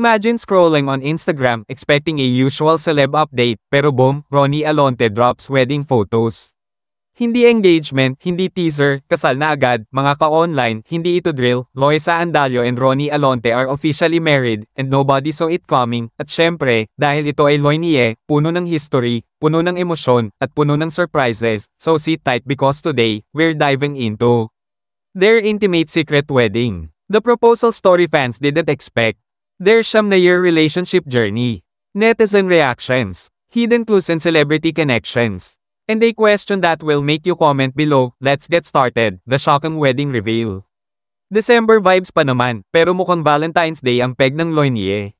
Imagine scrolling on Instagram expecting a usual celeb update, pero boom, Ronnie Alonte drops wedding photos. Hindi engagement, hindi teaser, kasal na agad, mga ka-online, hindi ito drill. Loisa Andalio and Ronnie Alonte are officially married, and nobody saw it coming. At syempre, dahil ito ay Loynie, puno ng history, puno ng emosyon, at puno ng surprises, so sit tight because today, we're diving into their intimate secret wedding. The proposal story fans didn't expect. Their siyam-na-year relationship journey. Netizen reactions. Hidden clues and celebrity connections. And a question that will make you comment below. Let's get started. The shocking wedding reveal. December vibes pa naman, pero mukhang Valentine's Day ang peg ng Loynie.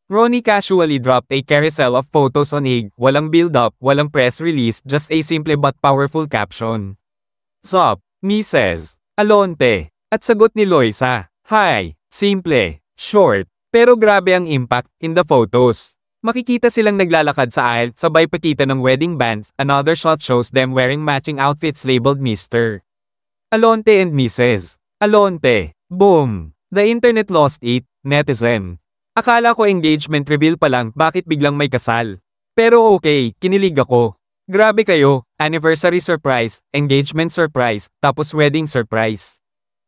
Ronnie casually dropped a carousel of photos on IG. Walang build-up, walang press release, just a simple but powerful caption. Sup, Mrs. Alonte. At sagot ni Loisa. Hi. Simple. Short. Pero grabe ang impact in the photos. Makikita silang naglalakad sa aisle, sabay pakita ng wedding bands. Another shot shows them wearing matching outfits labeled Mr. Alonte and Mrs. Alonte. Boom! The internet lost it, netizen. Akala ko engagement reveal pa lang, bakit biglang may kasal? Pero okay, kinilig ako. Grabe kayo, anniversary surprise, engagement surprise, tapos wedding surprise.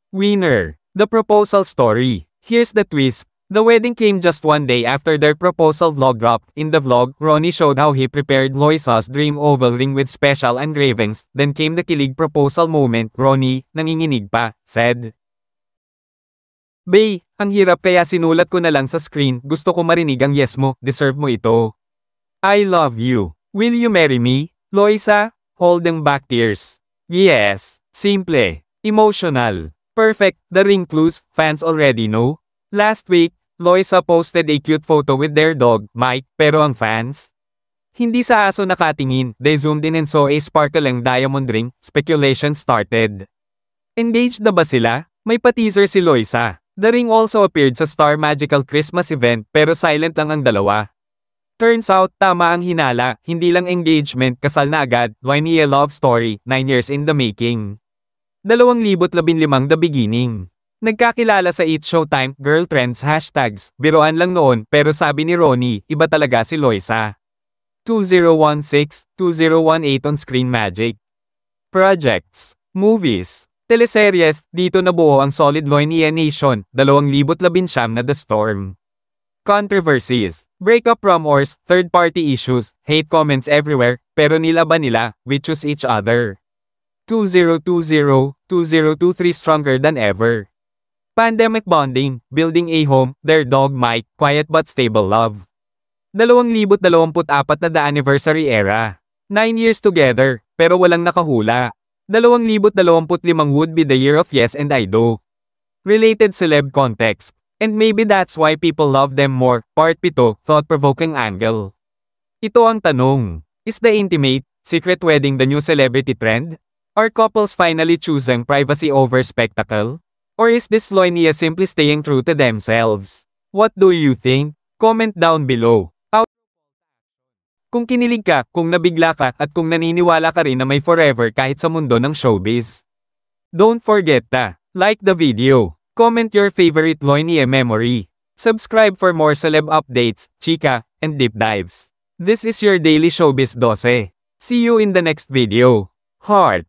Winner. The proposal story. Here's the twist. The wedding came just one day after their proposal vlog dropped. In the vlog, Ronnie showed how he prepared Loisa's dream oval ring with special engravings. Then came the kilig proposal moment. Ronnie, nanginginig pa, said, "Bae, ang hirap kaya sinulat ko na lang sa screen. Gusto ko marinig ang yes mo, deserve mo ito. I love you. Will you marry me?" Loisa, holding back tears. Yes, simple, emotional, perfect. The ring clues, fans already know. Last week, Loisa posted a cute photo with their dog, Mike, pero ang fans? Hindi sa aso nakatingin, they zoomed in and saw a sparkling diamond ring. Speculation started. Engaged na ba sila? May pa-teaser si Loisa. The ring also appeared sa Star Magical Christmas event, pero silent lang ang dalawa. Turns out, tama ang hinala, hindi lang engagement, kasal na agad. Loynie love story, 9 years in the making. 2015 The beginning. Nagkakilala sa It's Showtime, Girl Trends hashtags, biroan lang noon, pero sabi ni Ronnie, iba talaga si Loisa. 2016-2018 on Screen Magic. Projects, movies, teleseries, dito nabuo ang solid Loynie Nation, 2019 na The Storm. Controversies, breakup rumors, third-party issues, hate comments everywhere, pero nilaban nila, we choose each other. 2020-2023 stronger than ever. Pandemic bonding, building a home, their dog Mike, quiet but stable love. 2024 na the anniversary era. 9 years together, pero walang nakahula. 2025 would be the year of yes and I do. Related celeb context. And maybe that's why people love them more. Part 7, thought-provoking angle. Ito ang tanong. Is the intimate, secret wedding the new celebrity trend? Are couples finally choosing privacy over spectacle? Or is this Loynie simply staying true to themselves? What do you think? Comment down below. Kung kinilig ka, kung nabigla ka, at kung naniniwala ka rin na may forever kahit sa mundo ng showbiz. Don't forget to like the video, comment your favorite Loynie memory, subscribe for more celeb updates, chika, and deep dives. This is your daily showbiz dose. See you in the next video. Heart.